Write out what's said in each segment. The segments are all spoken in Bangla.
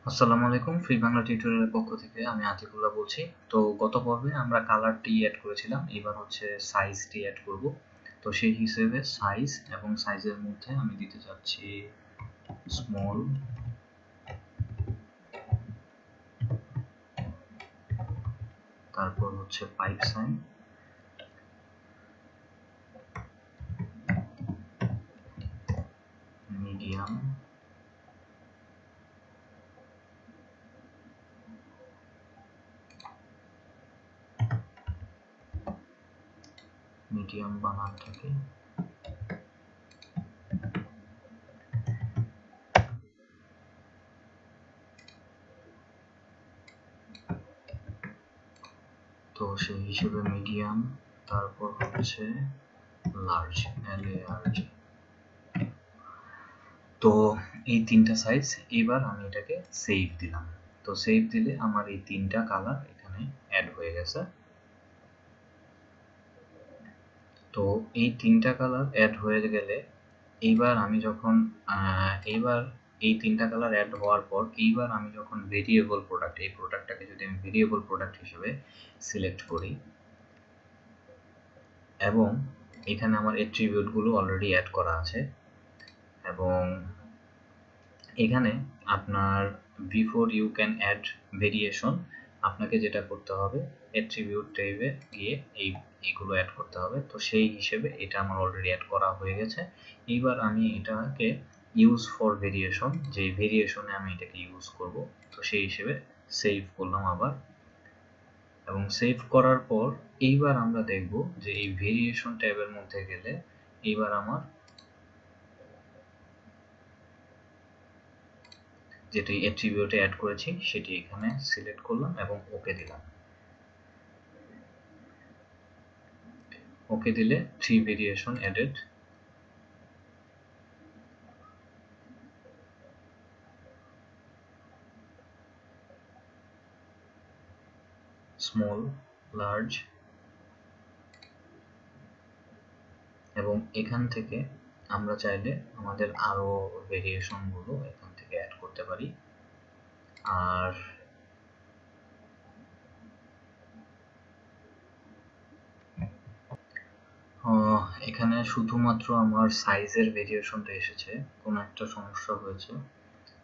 আসসালামু আলাইকুম, ফ্রি বাংলা টিউটোরিয়ালের পক্ষ থেকে আমি আতিকুল্লাহ বলছি। তো গত পর্বে আমরা কালারটি অ্যাড করেছিলাম, এবার হচ্ছে সাইজটি অ্যাড করব। তো সেই হিসেবে সাইজ এবং সাইজের মধ্যে আমি দিতে চাচ্ছি স্মল, তারপর হচ্ছে পাইপ সাইন, মিডিয়াম, মিডিয়াম বানান থাকে, তো সেই হিসেবে মিডিয়াম, তারপর হচ্ছে লার্জ, LARG। তো এই তিনটা সাইজ, এবার আমি এটাকে সেভ দিলাম। তো সেভ দিলে আমার এই তিনটা কালার এখানে অ্যাড হয়ে গেছে। তো এই তিনটা কালার অ্যাড হয়ে গেলে এইবার আমি যখন এইবার এই তিনটা কালার অ্যাড হওয়ার পর এইবার আমি যখন ভেরিয়েবল প্রোডাক্ট, এই প্রোডাক্টটাকে যদি আমি ভেরিয়েবল প্রোডাক্ট হিসেবে সিলেক্ট করি এবং এখানে আমার অ্যাট্রিবিউটগুলো অলরেডি অ্যাড করা আছে, এবং এখানে আপনার before you can add variation আপনাকে যেটা করতে হবে অ্যাট্রিবিউট ট্যাবে গিয়ে এইগুলো অ্যাড করতে হবে। তো সেই হিসেবে এটা আমার অলরেডি অ্যাড করা হয়ে গেছে। এইবার আমি এটাকে ইউজ ফর ভেরিয়েশন, যে ভেরিয়েশনে আমি এটাকে ইউজ করব, তো সেই হিসেবে সেভ করলাম আবার। এবং সেভ করার পর এইবার আমরা দেখব যে এই ভেরিয়েশন ট্যাবের মধ্যে গেলে এইবার আমার যেটি অ্যাট্রিবিউটে অ্যাড করেছি সেটি এখানে সিলেক্ট করলাম এবং ওকে দিলাম। ওকে দিলে 3 ভেরিয়েশন অ্যাডেড। স্মল, লার্জ, এবং এখান থেকে আমরা চাইলে আমাদের আরো ভেরিয়েশনগুলো এখান থেকে অ্যাড করতে পারি। আর এখানে শুধুমাত্র আমার সাইজের ভেরিয়েশনটা এসেছে, কোনো একটা সমস্যা হয়েছে।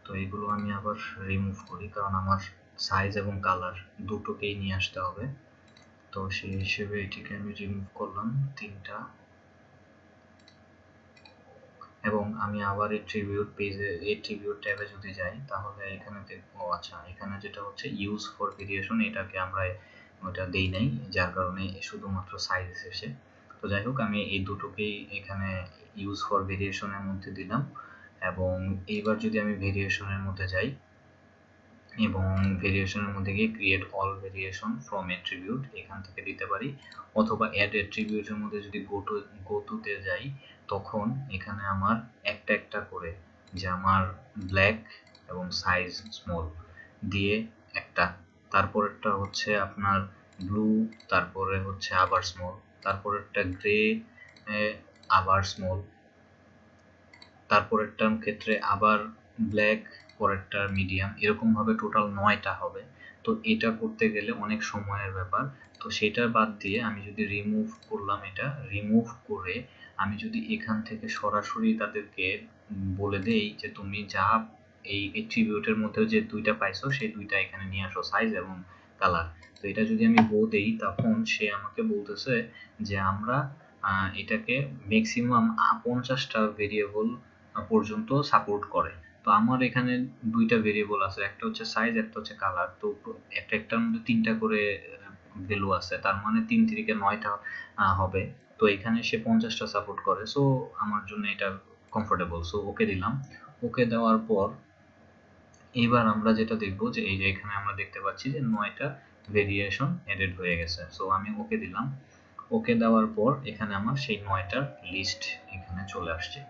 তো এগুলো আমি আবার রিমুভ করি, কারণ আমার সাইজ এবং কালার দুটোকেই নিয়ে আসতে হবে। তো সেই হিসেবে এটিকে আমি রিমুভ করলাম তিনটা, এবং আমি আবার অ্যাট্রিবিউট পেজে, অ্যাট্রিবিউট ট্যাবে যদি যাই তাহলে এখানে দেখবো, আচ্ছা এখানে যেটা হচ্ছে ইউজ ফর ভেরিয়েশন, এটাকে আমরা ওটা দেই নাই, যার কারণে শুধুমাত্র সাইজ এসেছে। তো যাই হোক, আমি এই দুটোকেই এখানে ইউজ ফর ভেরিয়েশনের মধ্যে দিলাম। এবং এইবার যদি আমি ভেরিয়েশনের মধ্যে যাই এবং ভেরিয়েশনের মধ্যে গিয়ে create all variation from attribute এখান থেকে দিতে পারি, অথবা অ্যাড অ্যাট্রিবিউটের মধ্যে যদি গো টুতে যাই তখন এখানে আমার একটা একটা করে, যে আমার ব্ল্যাক এবং সাইজ স্মল দিয়ে একটা, তারপরেরটা হচ্ছে আপনার ব্লু, তারপরে হচ্ছে আবার স্মল, তারপরেরটা গ্রে, আবার স্মল, তারপরেরটার ক্ষেত্রে আবার ব্ল্যাক, পরেরটা মিডিয়াম, এরকম ভাবে টোটাল 9টা হবে। তো এটা করতে গেলে অনেক সময়ের ব্যাপার। তো সেটা বাদ দিয়ে আমি যদি রিমুভ করলাম, এটা রিমুভ করে আমি যদি এখান থেকে সরাসরি তাদেরকে বলে দেই যে তুমি যা এই অ্যাট্রিবিউটের মধ্যে যে দুইটা পাইছো সেই দুইটা এখানে নিয়ে আসো, সাইজ এবং কালার। তো এটা যদি আমি গো দেই তখন সে আমাকে বলতেছে যে আমরা এটাকে ম্যাক্সিমাম 50টা ভেরিয়েবল পর্যন্ত সাপোর্ট করে। তো আমার এখানে দুইটা ভেরিয়েবল আছে, একটা হচ্ছে সাইজ, একটা হচ্ছে কালার। তো একটার মধ্যে তিনটা করে ভ্যালু আছে, তার মানে 3 থেকে 9টা হবে। তো এখানে সে 50টা সাপোর্ট করে, সো আমার জন্য এটা কমফোর্টেবল। সো ওকে দিলাম। ওকে দেওয়ার পর এবার আমরা যেটা দেখব যে এই যে এখানে আমরা দেখতে পাচ্ছি যে 9টা ভেরিয়েশন এডেড হয়ে গেছে। সো আমি ওকে দিলাম। ওকে দেওয়ার পর এখানে আমার সেই 9টার লিস্ট এখানে চলে আসছে।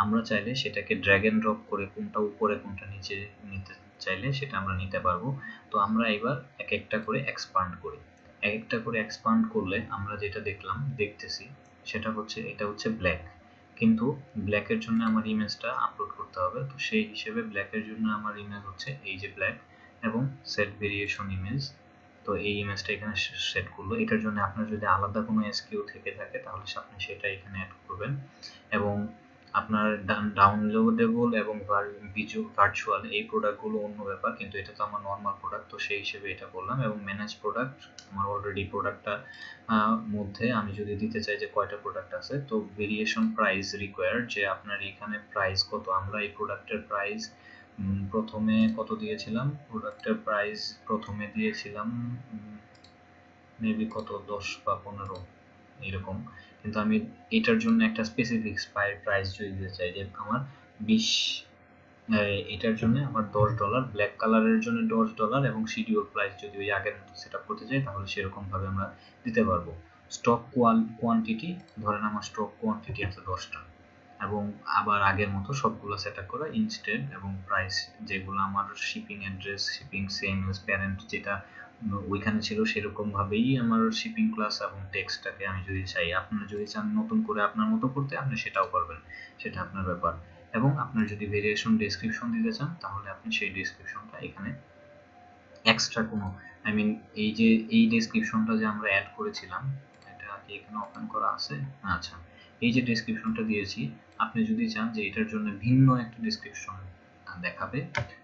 আমরা চাইলে সেটাকে ড্র্যাগ এন্ড ড্রপ করে কোনটা উপরে কোনটা নিচে নিতে চাইলে সেটা আমরা নিতে পারবো। তো আমরা এবার এক একটা করে এক্সপান্ড করি। এক একটা করে এক্সপান্ড করলে আমরা যেটা দেখতেছি সেটা হচ্ছে, এটা হচ্ছে ব্ল্যাক। কিন্তু ব্ল্যাকের জন্য আমার ইমেজটা আপলোড করতে হবে। তো সেই হিসেবে ব্ল্যাকের জন্য আমার ইমেজ হচ্ছে এই যে ব্ল্যাক এবং সেট ভেরিয়েশন ইমেজ। তো এই ইমেজটা এখানে সেট করলো। এটার জন্য আপনার যদি আলাদা কোনো এসকিউ থেকে থাকে তাহলে আপনি সেটা এখানে অ্যাড করবেন। এবং আপনার ডাউনলোডেবল এবং ভার্চুয়াল এই প্রোডাক্টগুলো অন্য ব্যাপার, কিন্তু এটা তো আমার নর্মাল প্রোডাক্ট, তো সেই হিসেবে এটা করলাম। এবং ম্যানেজ প্রোডাক্ট আমার অলরেডি প্রোডাক্টটা মধ্যে আমি যদি দিতে চাই যে কয়টা প্রোডাক্ট আছে, তো ভেরিয়েশন প্রাইস রিকোয়ার্ড, যে আপনার এখানে প্রাইস কত। আমরা এই প্রোডাক্টের প্রাইস প্রথমে কত দিয়েছিলাম, প্রোডাক্টের প্রাইস প্রথমে দিয়েছিলাম মেবি কত 10 বা 15 এরকম। কিন্তু আমি এটার জন্য একটা স্পেসিফিক প্রাইস যদি দিতে চাই যে আমার 20, এটার জন্য আমার $10, ব্ল্যাক কালারের জন্য $10 এবং শিডিউল প্রাইস যদি ওই আগের মতো সেটআপ করতে চাই তাহলে সেরকম ভাবে আমরা দিতে পারবো। স্টক কোয়ান্টিটি, ধরেন আমার স্টক কোয়ান্টিটি আছে 10টা, এবং আবার আগের মতো সবগুলো সেটআপ করা ইনস্টেড, এবং প্রাইস যেগুলো আমার shipping address, shipping same parent যেটা ওইখানে ছিল সেরকম ভাবেই আমার শিপিং ক্লাস এবং টেক্সটটাকে আমি যদি চাই, আপনারা যদি চান নতুন করে আপনার মতো করতে আপনি সেটাও করবেন, সেটা আপনার ব্যাপার। এবং আপনার যদি ভেরিয়েশন ডেসক্রিপশন দিতে চান তাহলে আপনি সেই ডেসক্রিপশনটা এখানে এক্সট্রা কোনো এই যে এই ডেসক্রিপশনটা যে আমরা অ্যাড করেছিলাম, এটা কি এখানে ওপেন করা আছে? আচ্ছা, এই যে ডেসক্রিপশনটা দিয়েছি, আপনি যদি চান যে এটার জন্য ভিন্ন একটা ডেসক্রিপশন দেখাবে,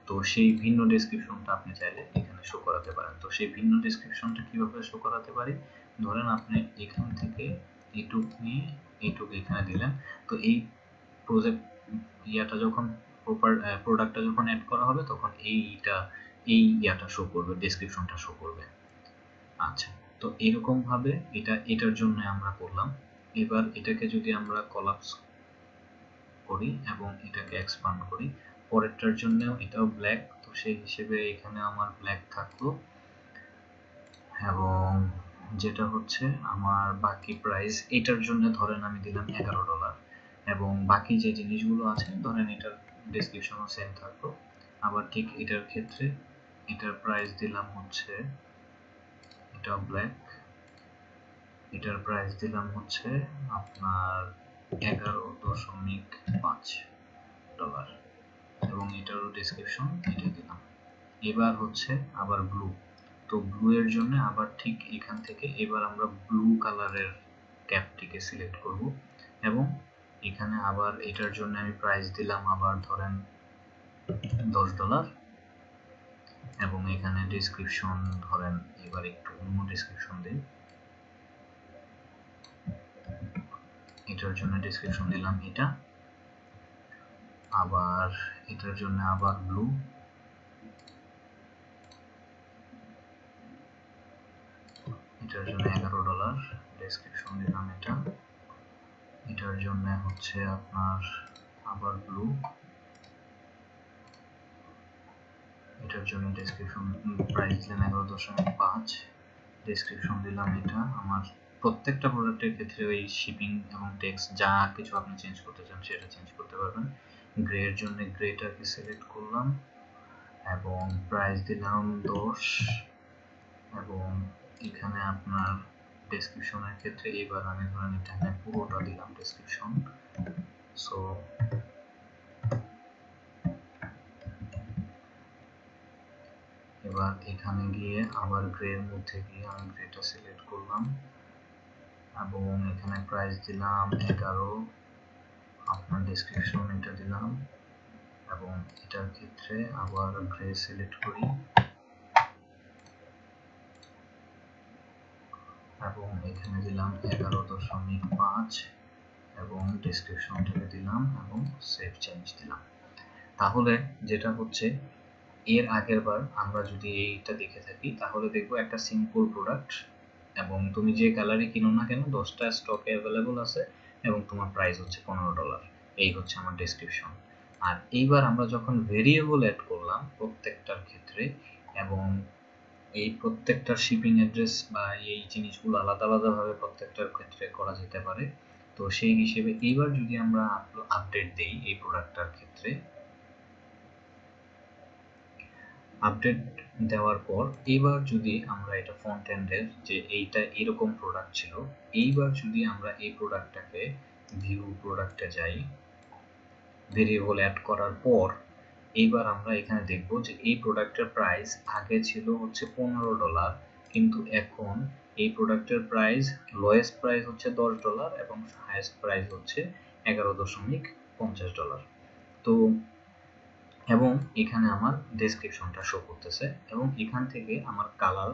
তো সেই ভিন্ন ডেসক্রিপশনটা আপনি চাইলে এখানে শো করাতে পারেন। তো সেই ভিন্ন ডেসক্রিপশনটা কিভাবে শো করাতে পারি, ধরেন আপনি এখান থেকে এইটুক নিয়ে এইটুক এখানে দিলেন, তো এই প্রজেক্ট ইয়াটা যখন প্রোডাক্টটা যখন অ্যাড করা হবে তখন ইয়াটা শো করবে, ডেসক্রিপশনটা শো করবে। আচ্ছা, তো এরকম ভাবে এটার জন্য আমরা করলাম। এবার এটাকে যদি আমরা কলাপস করি এবং এটাকে এক্সপান্ড করি, পরেরটার জন্য এটাও ব্ল্যাক, তো সেই হিসেবে এখানে আমার ব্ল্যাক থাকলো। এবং যেটা হচ্ছে আমার বাকি প্রাইস, এটার জন্য ধরেন আমি দিলাম $11, এবং বাকি যে জিনিসগুলো আছে ধরেন এটার ডেসক্রিপশনও সেম থাকলো। আবার ঠিক এটার ক্ষেত্রে এটার প্রাইস দিলাম হচ্ছে, এটা ব্ল্যাক, এটার প্রাইস দিলাম হচ্ছে আপনার $11.5, এবং এটারও ডেসক্রিপশন এটা দিলাম। এবার হচ্ছে আবার ব্লু, তো ব্লু এর জন্য আবার ঠিক এখান থেকে এবার আমরা ব্লু কালারের ক্যাপটিকে সিলেক্ট করব, এবং এখানে আবার এটার জন্য আমি প্রাইস দিলাম আবার ধরেন $10, এবং এখানে ডেসক্রিপশন ধরেন এবার একটু অন্য ডেসক্রিপশন দিই, এটার জন্য ডেসক্রিপশন দিলাম এটা, আবার এটার জন্য আবার ব্লু, এটার জন্য $11 ডেসক্রিপশন দিলাম এটা, এটার জন্য হচ্ছে আপনার আবার ব্লু, এটার জন্য ডেসক্রিপশন প্রাইস দিলাম 11.5, ডেসক্রিপশন দিলাম এটা। আমার প্রত্যেকটা প্রোডাক্টের ক্ষেত্রে ওই শিপিং এবং টেক্সট যা কিছু আপনি চেঞ্জ করতে চান সেটা চেঞ্জ করতে পারবেন। গ্রে এর জন্য গ্রেটাকে সিলেক্ট করলাম এবং প্রাইস দিলাম 10, এবং এখানে আপনার ডেসক্রিপশনের ক্ষেত্রে এবার আমি ধরেন এখানে পুরোটা দিলাম ডেসক্রিপশন। সো এবার এখানে গিয়ে আবার গ্রে এর মধ্যে গিয়ে আমি গ্রেটা সিলেক্ট করলাম এবং এখানে প্রাইস দিলাম 11, আপনার ডেসক্রিপশন এটা দিলাম, এবং এটার ক্ষেত্রে আবার গ্রে সিলেক্ট করি এবং এখানে দিলাম 11.5 এবং ডেসক্রিপশনটাকে দিলাম এবং সেভ চেঞ্জ দিলাম। তাহলে যেটা হচ্ছে এর আগের বার আমরা যদি এইটা দেখে থাকি তাহলে দেখবো একটা সিম্পল প্রোডাক্ট, এবং তুমি যে কালারই কিনো না কেন 10টা স্টকে অ্যাভেলেবল আছে এবং তোমার প্রাইস হচ্ছে $15, এই হচ্ছে আমার ডেসক্রিপশন। আর এইবার আমরা যখন ভেরিয়েবল অ্যাড করলাম প্রত্যেকটার ক্ষেত্রে, এবং এই প্রত্যেকটার শিপিং অ্যাড্রেস বা এই জিনিসগুলো আলাদা আলাদাভাবে প্রত্যেকটার ক্ষেত্রে করা যেতে পারে, তো সেই হিসেবে এইবার যদি আমরা আপডেট দেই এই প্রোডাক্টটার ক্ষেত্রে, আপডেট দেওয়ার পর এবার যদি আমরা এটা ফ্রন্ট এন্ডের যে এইটা এরকম প্রোডাক্ট ছিল, এইবার যদি আমরা এই প্রোডাক্টটাকে ভিউ প্রোডাক্টে যাই, ভেরিয়েবল অ্যাড করার পর এইবার আমরা এখানে দেখব যে এই প্রোডাক্টের প্রাইস আগে ছিল হচ্ছে $15, কিন্তু এখন এই প্রোডাক্টের প্রাইস লোয়েস্ট প্রাইস হচ্ছে $10 এবং হাইয়েস্ট প্রাইস হচ্ছে $11.50। তো এবং এখানে আমার ডেসক্রিপশনটা শো করতেছে এবং এখান থেকে আমার কালার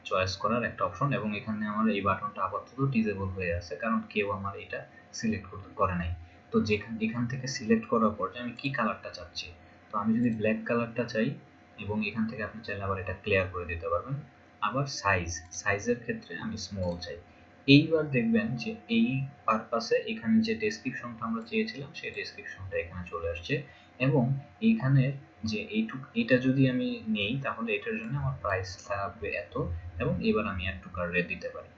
চয়েস করার একটা অপশন, এবং এখানে আমার এই বাটনটা আপাতত ডিসেবল হয়ে আছে কারণ কেউ আমার এটা সিলেক্ট করে নাই। তো এখান থেকে সিলেক্ট করার পর যে আমি কি কালারটা চাচ্ছি, তো আমি যদি ব্ল্যাক কালারটা চাই, এবং এখান থেকে আপনি চাইলে আবার এটা ক্লিয়ার করে দিতে পারবেন। আবার সাইজের ক্ষেত্রে আমি স্মল চাই। এইবার দেখবেন যে এই পারপাসে এখানে যে ডেসক্রিপশনটা আমরা চেয়েছিলাম সেই ডেসক্রিপশনটা এখানে চলে আসছে, এবং এইখানে যে এইটা যদি আমি নেই তাহলে এটার জন্য আমার প্রাইস থাকবে এত, এবং এবার আমি অ্যাড টু কার্টে দিতে পারি।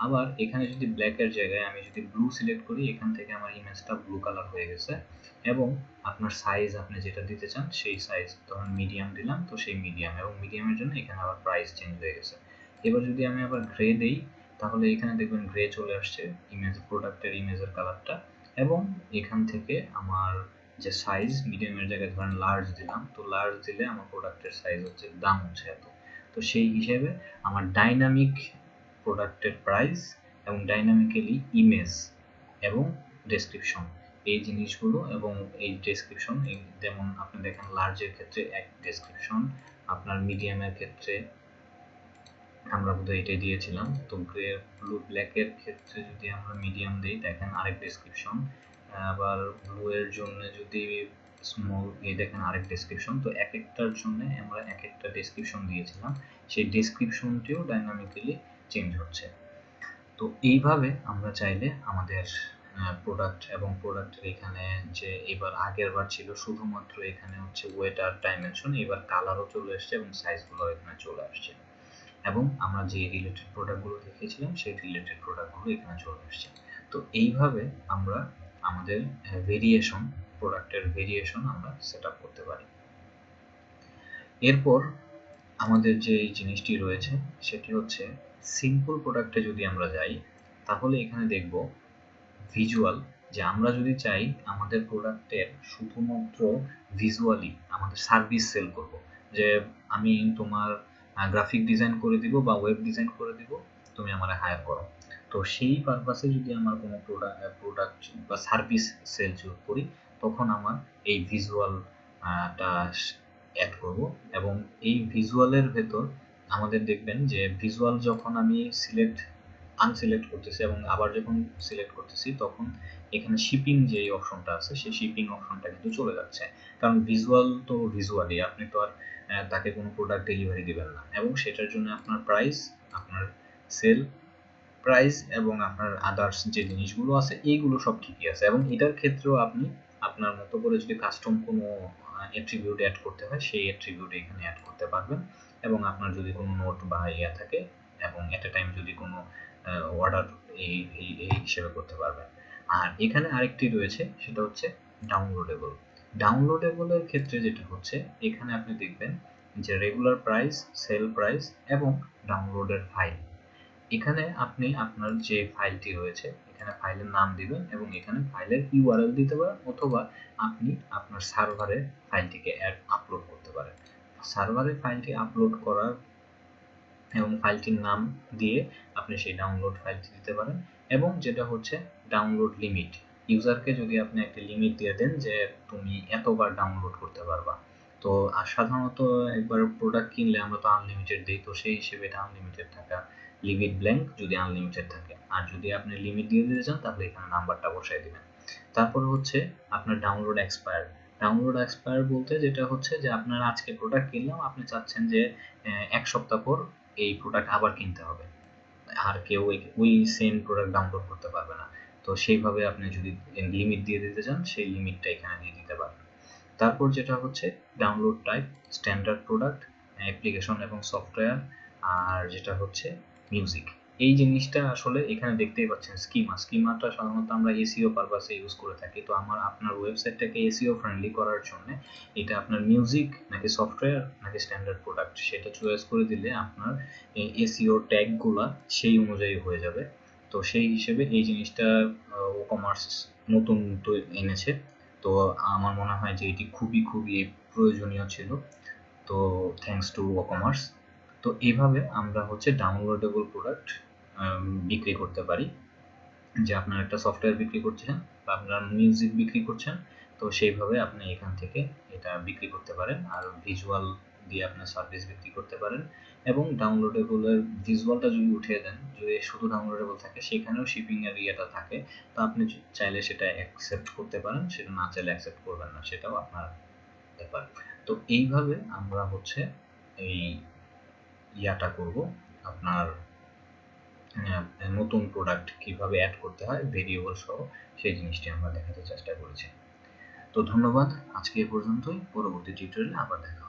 আবার এখানে যদি ব্ল্যাকের জায়গায় আমি যদি ব্লু সিলেক্ট করি, এখান থেকে আমার ইমেজটা ব্লু কালার হয়ে গেছে, এবং আপনার সাইজ আপনি যেটা দিতে চান সেই সাইজ, ধরুন মিডিয়াম দিলাম, তো সেই মিডিয়াম, এবং মিডিয়ামের জন্য এখানে আবার প্রাইস চেঞ্জ হয়ে গেছে। এবার যদি আমি আবার গ্রে দেই তাহলে এখানে দেখবেন গ্রে চলে আসছে প্রোডাক্টের ইমেজের কালারটা, এবং এখান থেকে আমার যে সাইজ মিডিয়ামের জায়গায় ধরেন লার্জ দিলাম, তো লার্জ দিলে আমার প্রোডাক্টের সাইজ হচ্ছে দাম হচ্ছে এত। তো সেই হিসেবে আমার ডাইনামিক প্রোডাক্টের প্রাইস এবং ডাইনামিক্যালি ইমেজ এবং ডেসক্রিপশন এই জিনিসগুলো, এবং এই ডেসক্রিপশন যেমন আপনি দেখেন লার্জের ক্ষেত্রে এক ডেসক্রিপশন, আপনার মিডিয়ামের ক্ষেত্রে আমরা বোধহয় এটাই দিয়েছিলাম, তো গ্রে ব্লু ব্ল্যাকের ক্ষেত্রে যদি আমরা মিডিয়াম দিই দেখেন আরেক ডেসক্রিপশন, আবার ব্লু এর জন্য যদি স্মল এই দেখেন আরেক ডেসক্রিপশন। তো এক একটার জন্য আমরা এক একটা ডেসক্রিপশন দিয়েছিলাম, সেই ডেসক্রিপশনটিও ডাইনামিক্যালি চেঞ্জ হচ্ছে। তো এইভাবে আমরা চাইলে আমাদের প্রোডাক্ট এবং প্রোডাক্টের এখানে যে এবার আগের বার ছিল শুধুমাত্র এখানে হচ্ছে ওয়েট আর ডাইমেনশন, এবার কালারও চলে আসছে এবং সাইজগুলো এখানে চলে আসছে, এবং আমরা যে রিলেটেড প্রোডাক্টগুলো দেখিয়েছিলাম সেই রিলেটেড প্রোডাক্টগুলো এখানে চলে আসছে। তো এইভাবে আমরা আমাদের ভেরিয়েশন, প্রোডাক্টের ভেরিয়েশন আমরা সেট আপ করতে পারি। এরপর আমাদের যে জিনিসটি রয়েছে সেটি হচ্ছে সিম্পল প্রোডাক্টে যদি আমরা যাই তাহলে এখানে দেখব ভিজুয়াল, যে আমরা যদি চাই আমাদের প্রোডাক্টের শুধুমাত্র ভিজুয়ালি আমাদের সার্ভিস সেল করব, যে আমি তোমার গ্রাফিক ডিজাইন করে দিব বা ওয়েব ডিজাইন করে দিব, তুমি আমারে হায়ার করো। তো সেই পারপাসে যদি আমার কোনো প্রোডাক্ট বা সার্ভিস সেল করি তখন আমার এই ভিজুয়ালটা অ্যাড করব, এবং এই ভিজুয়ালের ভেতর আমাদের দেখবেন যে ভিজুয়াল যখন আমি আনসিলেক্ট করতেছি এবং আবার যখন সিলেক্ট করতেছি তখন এখানে শিপিং যে অপশনটা আছে সেই শিপিং অপশনটা কিন্তু চলে যাচ্ছে, কারণ ভিজুয়াল তো ভিজুয়ালি, আপনি তো আর তাকে কোনো প্রোডাক্ট ডেলিভারি দিবেন না, এবং সেটার জন্য আপনার প্রাইস, আপনার সেল প্রাইস এবং আপনার আদার্স যে জিনিসগুলো আছে এইগুলো সব ঠিকই আছে, এবং এটার ক্ষেত্রেও আপনি আপনার মতো করে যদি কাস্টম কোনো অ্যাট্রিবিউট অ্যাড করতে হয় সেই অ্যাট্রিবিউট এখানে অ্যাড করতে পারবেন, এবং আপনার যদি কোনো নোট বা ইয়া থাকে এবং এট এ টাইম যদি কোনো অর্ডার এই এই হিসেবে করতে পারবেন। আর এখানে আরেকটি রয়েছে সেটা হচ্ছে ডাউনলোডেবল। ডাউনলোডেবলের ক্ষেত্রে যেটা হচ্ছে এখানে আপনি দেখবেন যে রেগুলার প্রাইস, সেল প্রাইস এবং ডাউনলোডের ফাইল, এখানে আপনি আপনার যে ফাইলটি রয়েছে এখানে ফাইলের নাম দিবেন এবং এখানে ফাইলের ইউআরএল দিতে পারেন, অথবা আপনি আপনার সার্ভারে ফাইলটিকে আপলোড করতে পারেন। সার্ভারে ফাইলটি আপলোড করার এবং ফাইলটির নাম দিয়ে আপনি সেই ডাউনলোড ফাইলটি দিতে পারেন, এবং যেটা হচ্ছে ডাউনলোড লিমিট, ইউজারকে যদি আপনি একটা লিমিট দিয়ে দেন যে তুমি এতবার ডাউনলোড করতে পারবা। তো আর সাধারণত একবার প্রোডাক্ট কিনলে আমরা তো আনলিমিটেড দিই, তো সেই হিসেবে এটা আনলিমিটেড থাকা, লিভ ইট ব্ল্যাঙ্ক যদি আনলিমিটেড থাকে, আর যদি আপনি লিমিট দিয়ে দিতে চান তাহলে এখানে নাম্বারটা বসাই দিবেন। তারপর হচ্ছে আপনার ডাউনলোড এক্সপায়ার। ডাউনলোড এক্সপায়ার বলতে যেটা হচ্ছে যে আপনার আজকে প্রোডাক্ট কিনলাম, আপনি চাচ্ছেন যে এক সপ্তাহ পর এই প্রোডাক্ট আবার কিনতে হবে, আর কেউ ওই সেম প্রোডাক্ট ডাউনলোড করতে পারবে না। তো সেইভাবে আপনি যদি লিমিট দিয়ে দিতে চান সেই লিমিটটা এখানে দিয়ে দিতে পারবেন। তারপর যেটা হচ্ছে download type, standard product, application এবং সফটওয়্যার, আর যেটা হচ্ছে মিউজিক। এই জিনিসটা আসলে এখানে দেখতেই পাচ্ছেন স্কিমাটা সাধারণত আমরা এসইও পারপাসে ইউজ করে থাকি। তো আপনার ওয়েবসাইটটাকে এসইও ফ্রেন্ডলি করার জন্য এটা আপনার মিউজিক নাকি সফটওয়্যার নাকি স্ট্যান্ডার্ড প্রোডাক্ট সেটা চয়েস করে দিলে আপনার এসইও ট্যাগগুলা সেই অনুযায়ী হয়ে যাবে, তো সেই হিসেবে এই জিনিসটা ও কমার্স নতুন তো এনেছে। তো আমার মনে হয় যে এটি খুবই খুবই প্রয়োজনীয় ছিল। তো থ্যাঙ্কস টু ও কমার্স। তো এইভাবে আমরা হচ্ছে ডাউনলোডেবল প্রোডাক্ট বিক্রি করতে পারি। যে আপনার একটা সফটওয়্যার বিক্রি করছেন বা আপনার মিউজিক বিক্রি করছেন, তো সেইভাবে আপনি এখান থেকে এটা বিক্রি করতে পারেন। আর ভিজুয়াল দিয়ে আপনার সার্ভিস বিক্রি করতে পারেন। এবং ডাউনলোডেবলের ভিজুয়ালটা যদি উঠিয়ে দেন, যদি শুধু ডাউনলোডেবল থাকে, সেখানেও শিপিং এর ইয়েটা থাকে। তো আপনি চাইলে সেটা অ্যাকসেপ্ট করতে পারেন, সেটা না চাইলে অ্যাকসেপ্ট করবেন না, সেটাও আপনার ব্যাপার। তো এইভাবে আমরা হচ্ছে এই ইয়াটা করব, আপনার নতুন প্রোডাক্ট কিভাবে অ্যাড করতে হয় ভেরিয়েবল সহ, সেই জিনিসটি আমরা দেখাতে চেষ্টা করেছি। তো ধন্যবাদ, আজকে এ পর্যন্তই। পরবর্তী টিউটোরিয়ালে আবার দেখা হবে।